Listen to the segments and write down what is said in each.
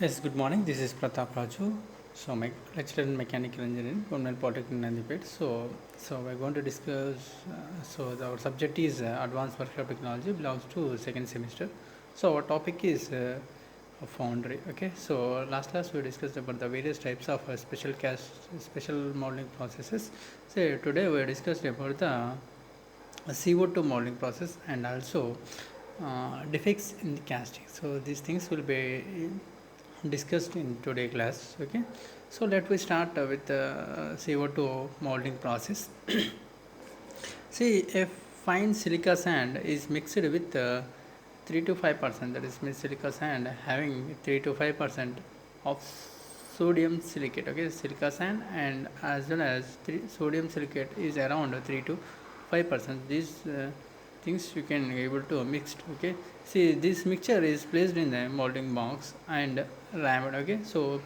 Yes, good morning. This is Pratap Raju. So, my lecturer in mechanical engineering, Government Polytechnic Nandipet. So we're going to discuss. Our subject is advanced workshop technology, belongs to second semester. So, our topic is a foundry. Okay. So, last class we discussed about the various types of special molding processes. So, today we discussed about the CO2 molding process and also defects in the casting. So, these things will be discussed in today class. Okay, so let me start with the CO2 molding process. See, if fine silica sand is mixed with 3 to 5%, that is means silica sand having 3 to 5% of sodium silicate. Okay, silica sand and as well as sodium silicate is around 3 to 5%. These things you can able to mixed. Okay, see, this mixture is placed in the molding box and rammed. Okay, so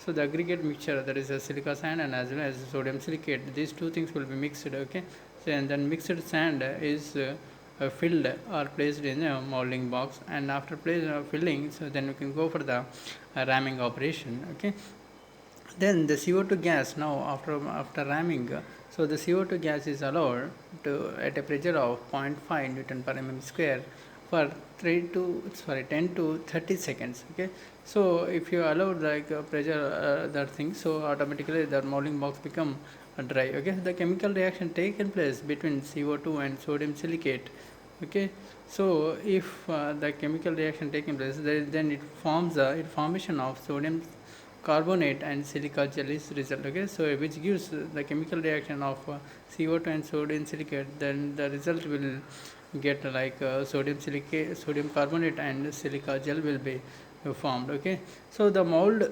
the aggregate mixture, that is a silica sand and as well as sodium silicate, these two things will be mixed. Okay, so, and then mixed sand is filled or placed in a molding box, and after filling, so then we can go for the ramming operation. Okay, then the CO2 gas, now after ramming, so the CO2 gas is allowed to at a pressure of 0.5 Newton per mm square for 10 to 30 seconds. Okay, so if you allow like pressure that thing, so automatically the molding box become dry. Okay, the chemical reaction taken place between CO2 and sodium silicate. Okay, so if the chemical reaction taking place, then it forms a formation of sodium carbonate and silica gel is result. Okay, so which gives the chemical reaction of CO2 and sodium silicate, then the result will get like sodium carbonate and silica gel will be formed. Okay, so the mold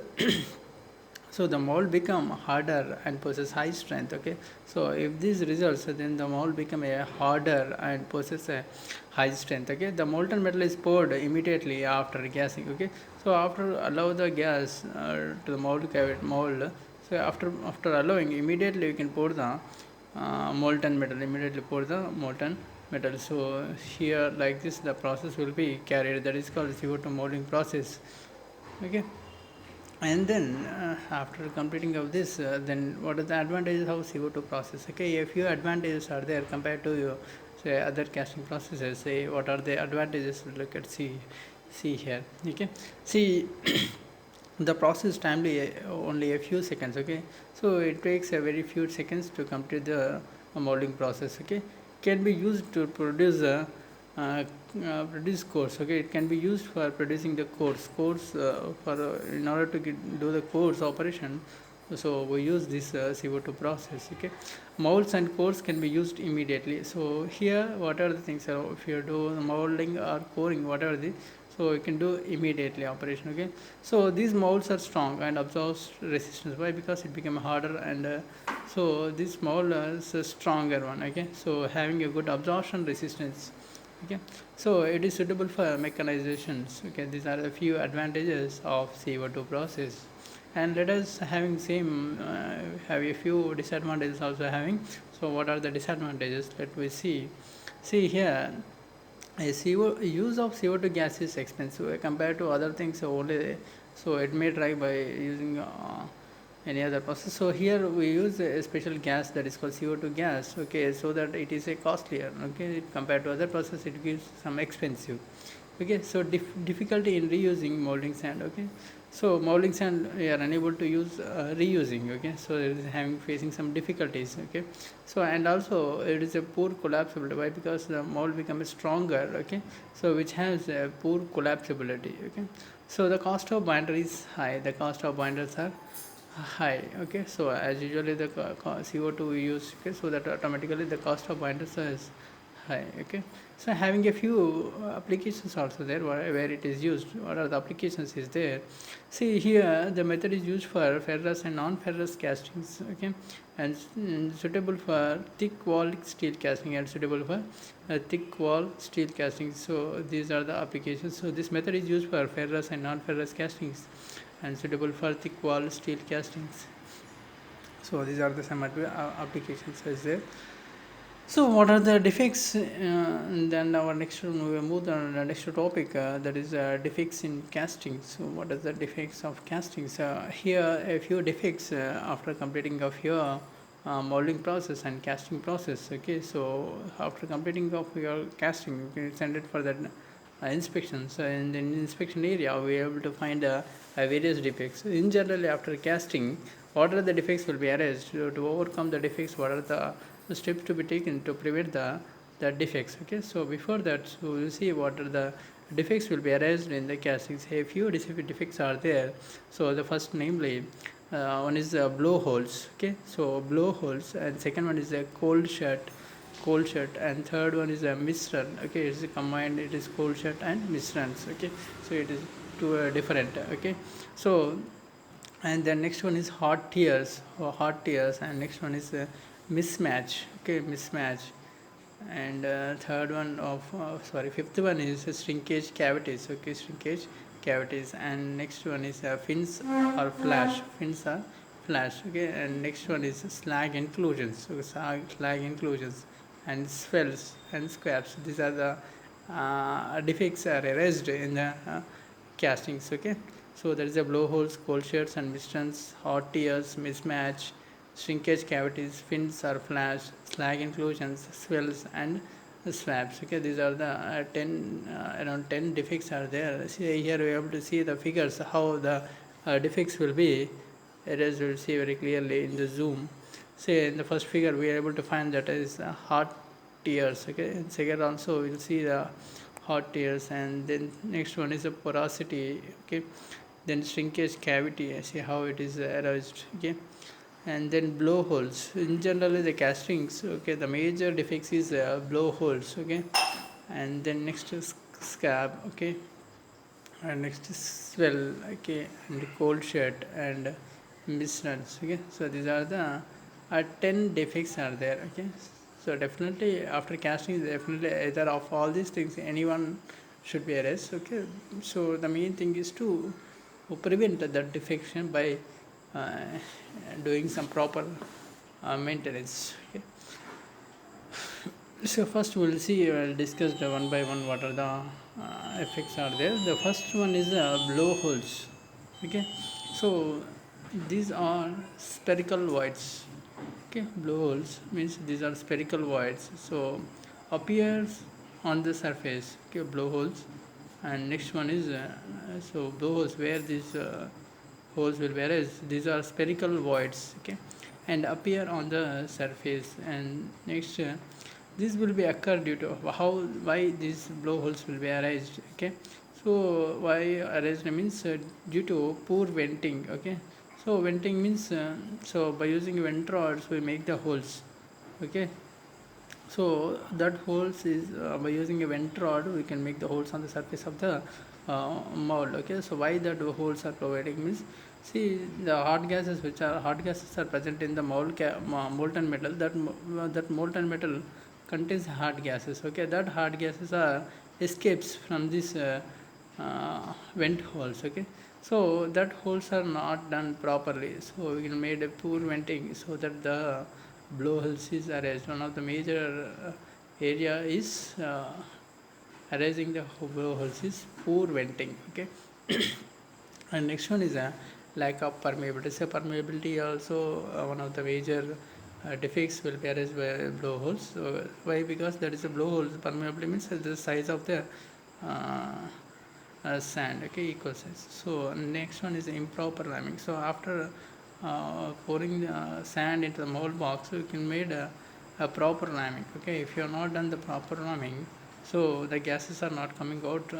so the mold become harder and possess high strength. Okay, so if these results, then the mold become a harder and possess a high strength. Okay, the molten metal is poured immediately after gassing. Okay, so after allow the gas to the mold, so after allowing, immediately you can pour the molten metal. So here like this the process will be carried, that is called CO2 molding process. Okay, and then after completing of this, then what are the advantages of CO2 process? Okay, a few advantages are there compared to your say other casting processes. Say what are the advantages? Look at see here. Okay, see, the process timely only a few seconds. Okay, so it takes a very few seconds to complete the molding process. Okay, can be used to uh, produce cores. Okay, it can be used for producing the cores for in order to do the cores operation. So we use this CO2 process. Okay, molds and cores can be used immediately. So here what are the things, if you do molding or coring, whatever the, so you can do immediately operation. Okay, so these molds are strong and absorbs resistance. Why? Because it became harder, and so this mold is a stronger one. Okay, so having a good absorption resistance. Okay, so it is suitable for mechanizations. Okay, these are a few advantages of CO2 process. And let us having same have a few disadvantages also having. So what are the disadvantages? Let me see here. Use of CO2 gas is expensive compared to other things. Only so it may dry by using any other process. So here we use a special gas, that is called CO2 gas. Okay, so that it is a costlier. Okay, compared to other process, it gives some expensive. Okay, so difficulty in reusing molding sand. Okay, so molding sand we are unable to use reusing. Okay, so it is having facing some difficulties. Okay, so and also it is a poor collapsibility. Why? Because the mold becomes stronger. Okay, so which has a poor collapsibility. Okay, so the cost of binder is high. The cost of binders are high. Okay, so as usually the CO2 we use. Okay, so that automatically the cost of binders is high. Okay, so having a few applications also there where it is used. What are the applications is there? See here the method is used for ferrous and non-ferrous castings. Okay, and suitable for thick wall steel casting and suitable for thick wall steel casting. So these are the applications. So this method is used for ferrous and non-ferrous castings and suitable for thick wall steel castings. So these are the some applications as there. So, what are the defects? Then our next we will move on the next topic, that is defects in casting. So, what are the defects of castings? Here, a few defects after completing of your molding process and casting process. Okay, so after completing of your casting, you can send it for the inspections. In the inspection area, we are able to find various defects. In general, after casting, what are the defects will be erased to overcome the defects. What are the steps to be taken to prevent the defects? Okay, so before that, so we'll see what are the defects will be erased in the castings. A few defects are there. So the first, namely, one is blowholes. Okay, so blowholes, and second one is a cold shut, and third one is a misrun. Okay, it's combined, it is cold shut and misruns. Okay, so it is two different. Okay, so and the next one is hot tears, and next one is mismatch. Okay, mismatch, and third one of fifth one is shrinkage cavities. Okay, shrinkage cavities, and next one is fins or fins are flash. Okay, and next one is slag inclusions. So slag inclusions and swells and scraps. These are the defects are erased in the castings. Okay, so there is a blowholes, cold shirts and mistrans, hot tears, mismatch, shrinkage cavities, fins or flash, slag inclusions, swells and swabs. Okay, these are the 10 around 10 defects are there. See, here we are able to see the figures how the defects will be. It is, we'll see very clearly in the zoom. Say in the first figure we are able to find that is hot tears. Okay, in second also we'll see the hot tears, and then next one is a porosity. Okay, then shrinkage cavity. See how it is erased. Okay, and then blowholes. In general, the castings. Okay, the major defects is blowholes. Okay, and then next is scab. Okay, and next is swell. Okay, and cold shed and misruns. Okay, so these are the 10 defects are there. Okay, so definitely after casting, definitely either of all these things, anyone should be erased. Okay, so the main thing is to prevent that defection by uh, doing some proper maintenance. Okay, so first we'll see, we'll discuss the one by one what are the effects are there. The first one is blowholes. Okay, so these are spherical voids. Okay, blowholes means these are spherical voids. So appears on the surface. Okay, blowholes, and next one is so blowholes where these holes will, whereas these are spherical voids. Okay, and appear on the surface, and next this will be occur due to why these blowholes will be arised. Okay, so why arised means due to poor venting. Okay, so venting means so by using vent rods we make the holes. Okay, so that holes is by using a vent rod we can make the holes on the surface of the mold. Okay, so why that holes are providing means, see, the hot gases are present in the molten metal. That molten metal contains hot gases. Okay, that hot gases are escapes from this vent holes. Okay, so that holes are not done properly, so we can made a poor venting, so that the blowholes is arised. One of the major area is arising the blowholes is poor venting. Okay, and next one is a lack of permeability. So permeability also one of the major defects will be arised by blowholes. So why? Because that is a blowhole. Permeability means the size of the sand. Okay, equal size. So next one is improper lambing. So after pouring sand into the mold box, you can made a proper lambing. Okay, if you have not done the proper lambing, so the gases are not coming out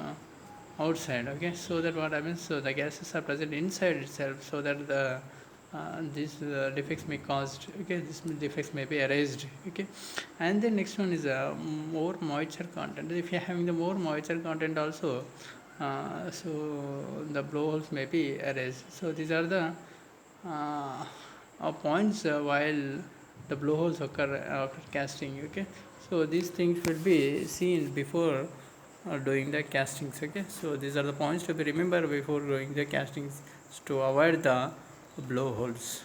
outside. Okay, so that what happens, so the gases are present inside itself, so that the these defects may caused. Okay, these defects may be erased. Okay, and the next one is more moisture content. If you are having the more moisture content also, so the blowholes may be erased. So these are the points while the blowholes occur after casting. Okay, so these things will be seen before doing the castings. Okay, so these are the points to be remembered before doing the castings to avoid the blowholes.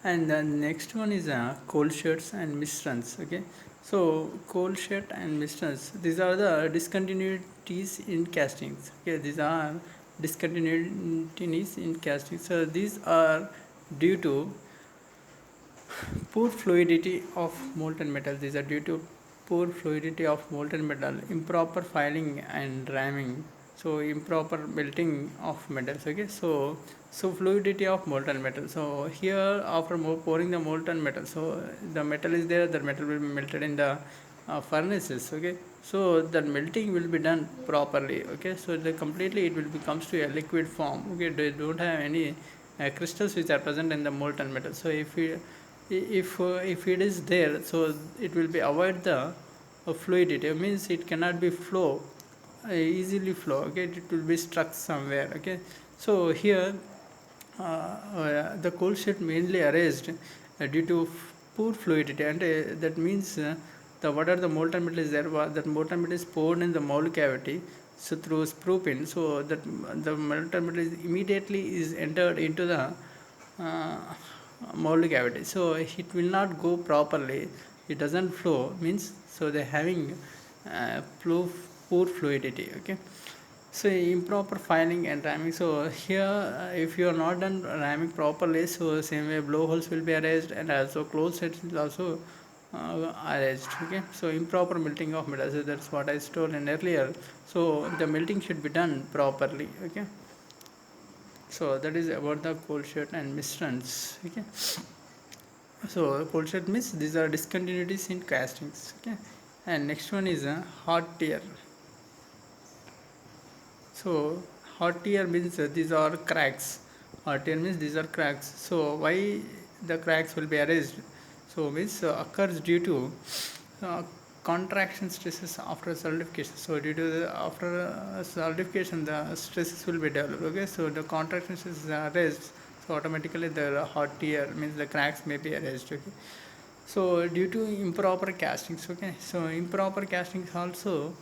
And the next one is cold shirts and mistrans. Okay, so cold shirt and mistrans, these are the discontinuities in castings. Okay, these are discontinuities in castings. So these are due to poor fluidity of molten metal. These are due to poor fluidity of molten metal, improper filing and ramming, so improper melting of metals. Okay, so fluidity of molten metal. So here after pouring the molten metal, so the metal is there, the metal will be melted in the furnaces. Okay, so the melting will be done properly. Okay, so the completely it will becomes to a liquid form. Okay, they don't have any crystals which are present in the molten metal. So if it is there, so it will be avoid the fluidity. It means it cannot be flow easily flow. Okay, it will be stuck somewhere. Okay, so here the cold sheet mainly arranged due to poor fluidity, and that means the whatever the molten metal is there, that molten metal is poured in the mold cavity, so through sprue pin, so that the molten metal is immediately is entered into the uh, mold cavity, so it will not go properly, it doesn't flow, means so they're having poor fluidity. Okay, so improper filing and ramming. So here if you are not done ramming properly, so same way blowholes will be arranged, and also closed sets will also arranged. Okay, so improper melting of metal, so that's what I told in earlier. So the melting should be done properly. Okay, so that is about the cold shirt and mistrans. Okay, so cold shirt means these are discontinuities in castings. Okay, and next one is a hot tear. So hot tear means these are cracks. Hot tear means these are cracks. So why the cracks will be arranged? So means occurs due to uh, contraction stresses after solidification. So due to the after solidification, the stresses will be developed. Okay, so the contraction stresses are raised. So automatically the hot tear means the cracks may be arranged. Okay. So due to improper castings. Okay, so improper castings also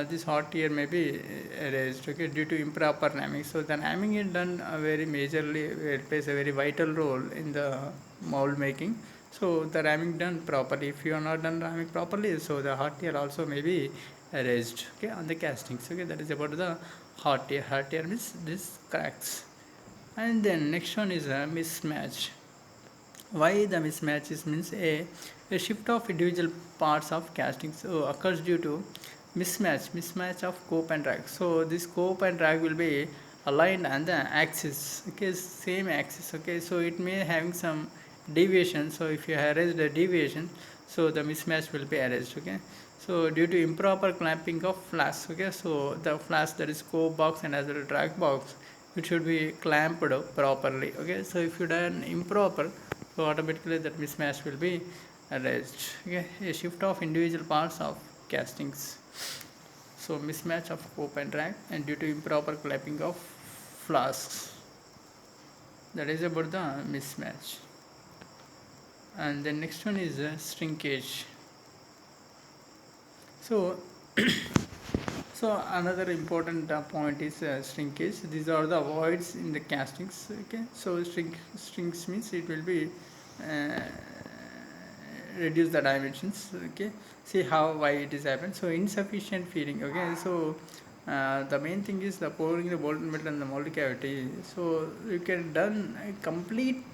this hot tear may be raised. Okay, due to improper ramming. So the ramming is done very majorly, it plays a very vital role in the mold making. So the ramming done properly. If you are not done ramming properly, so the hot tear also may be raised. Okay, on the castings. Okay, that is about the hot tear. Hot tear means this cracks. And then next one is a mismatch. Why the mismatch is means a shift of individual parts of casting so occurs due to mismatch of scope and drag. So this scope and drag will be aligned on the axis. Okay, same axis. Okay, so it may having some deviation. So if you arrange the deviation, so the mismatch will be arranged. Okay, so due to improper clamping of flasks. Okay, so the flask, that is scope box and as well as drag box, it should be clamped properly. Okay, so if you done improper, so automatically that mismatch will be arranged. Okay, a shift of individual parts of castings. So mismatch of scope and drag, and due to improper clamping of flasks, that is about the mismatch. And the next one is shrinkage. So so another important point is shrinkage. These are the voids in the castings. Okay, so shrinks means it will be uh, reduce the dimensions. Okay, see how why it is happened. So insufficient feeding. Okay, so the main thing is the pouring the molten metal in the mold cavity. So you can done a complete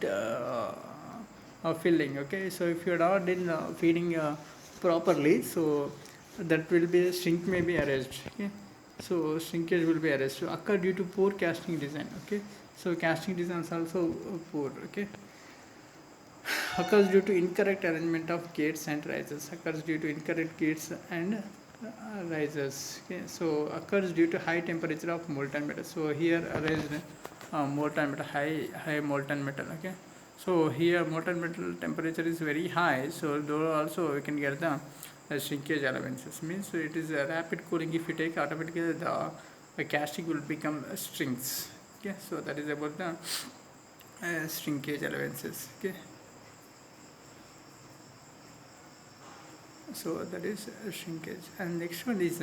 filling. Okay, so if you are not in feeding properly, so that will be shrink may be arranged. Okay, so shrinkage will be arranged. So occur due to poor casting design. Okay, so casting design is also poor. Okay, occurs due to incorrect arrangement of gates and risers. Occurs due to incorrect gates and risers. Okay, so occurs due to high temperature of molten metal. So here arranged molten metal, high molten metal. Okay, so here molten metal temperature is very high, so though also we can get the shrinkage allowances. Means it is a rapid cooling. If you take automatically the casting will become strings. Okay, so that is about the shrinkage allowances. Okay, so that is shrinkage. And next one is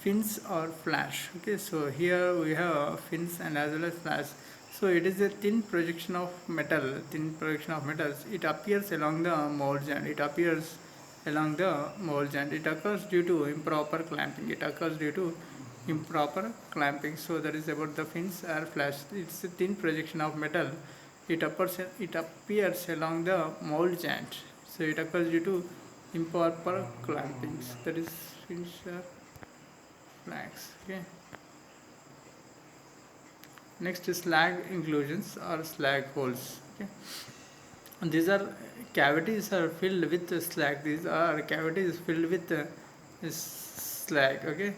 fins or flash. Okay, so here we have fins and as well as flash. So it is a thin projection of metals. It appears along the mold joint. It occurs due to improper clamping. So that is about the fins air flash. It's a thin projection of metal. It appears along the mold joint. So it occurs due to improper clampings. That is fins air flags. Okay. Next is slag inclusions or slag holes. Okay. And these are cavities are filled with slag. These are cavities filled with slag. Okay.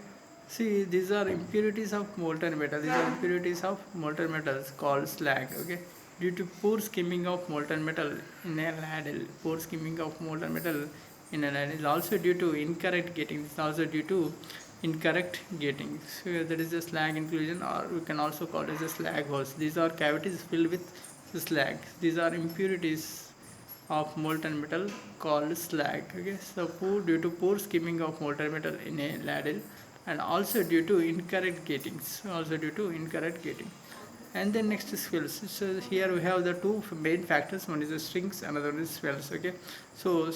See, these are impurities of molten metal. These are impurities of molten metals called slag. Okay. Due to poor skimming of molten metal in a ladle, also due to incorrect gating. It's also due to incorrect gating. So that is a slag inclusion, or we can also call it as a slag holes. These are cavities filled with slag. These are impurities of molten metal called slag. Okay, so due to poor skimming of molten metal in a ladle, and also due to incorrect gatings. And then next is swells. So here we have the two main factors. One is the strings, another one is swells. Okay, so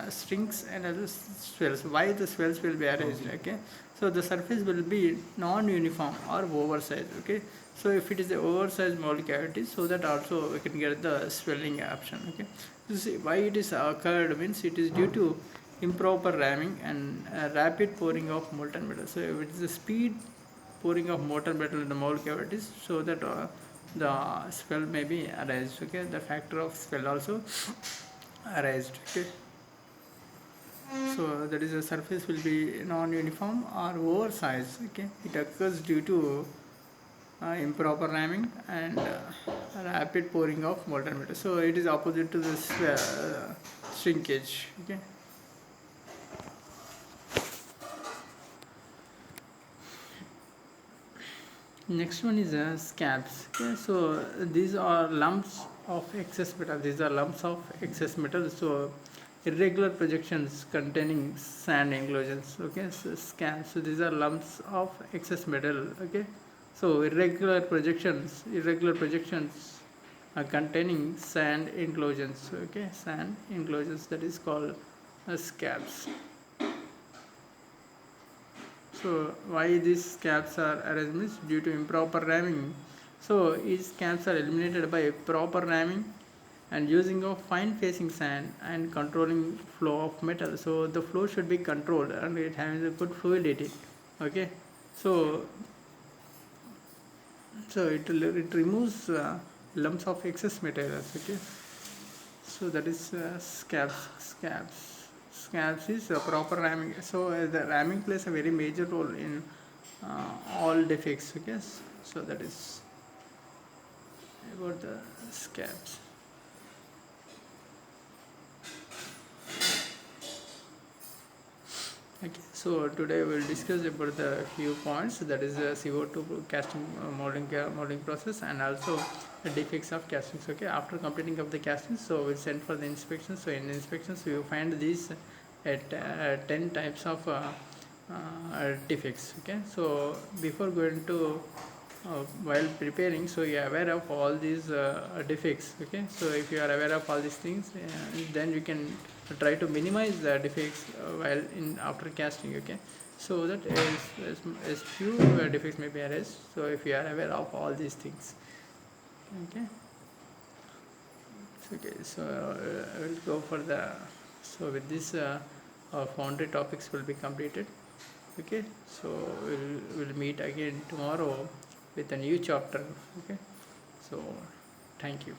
strings and other swells. Why the swells will be arranged? Okay, so the surface will be non-uniform or oversized. Okay, so if it is an oversized mold cavity, so that also we can get the swelling option. Okay, so see why it is occurred means it is due to improper ramming and rapid pouring of molten metal. So it is the speed pouring of molten metal in the mold cavities, so that the swell may be arised. Okay, the factor of swell also arised. Okay, so that is the surface will be non-uniform or oversized. Okay, it occurs due to improper ramming and rapid pouring of molten metal. So it is opposite to this shrinkage. Okay. Next one is scabs. Okay, so these are lumps of excess metal. So irregular projections containing sand enclosures. Okay, so scabs. So these are lumps of excess metal. Okay, so irregular projections are containing sand enclosures. Okay, sand enclosures, that is called scabs. So why these scabs are arranged means due to improper ramming. So each scabs are eliminated by proper ramming and using of fine facing sand and controlling flow of metal. So the flow should be controlled and it has a good fluidity. Okay, so it removes lumps of excess materials. Okay, so that is scabs is proper ramming. So the ramming plays a very major role in all defects. Okay, so that is about the scabs. Okay, so today we will discuss about the few points, that is the CO2 casting molding process, and also the defects of castings. Okay, after completing of the castings, so we'll send for the inspection. So in inspections you find these at 10 types of defects. Okay, so before going to while preparing, so you are aware of all these defects. Okay, so if you are aware of all these things, then you can try to minimize the defects while in after casting. Okay, so that as few defects may be erased. So if you are aware of all these things. Okay, so I will go for the, so with this foundry topics will be completed. Okay, so we'll meet again tomorrow with a new chapter. Okay, so thank you.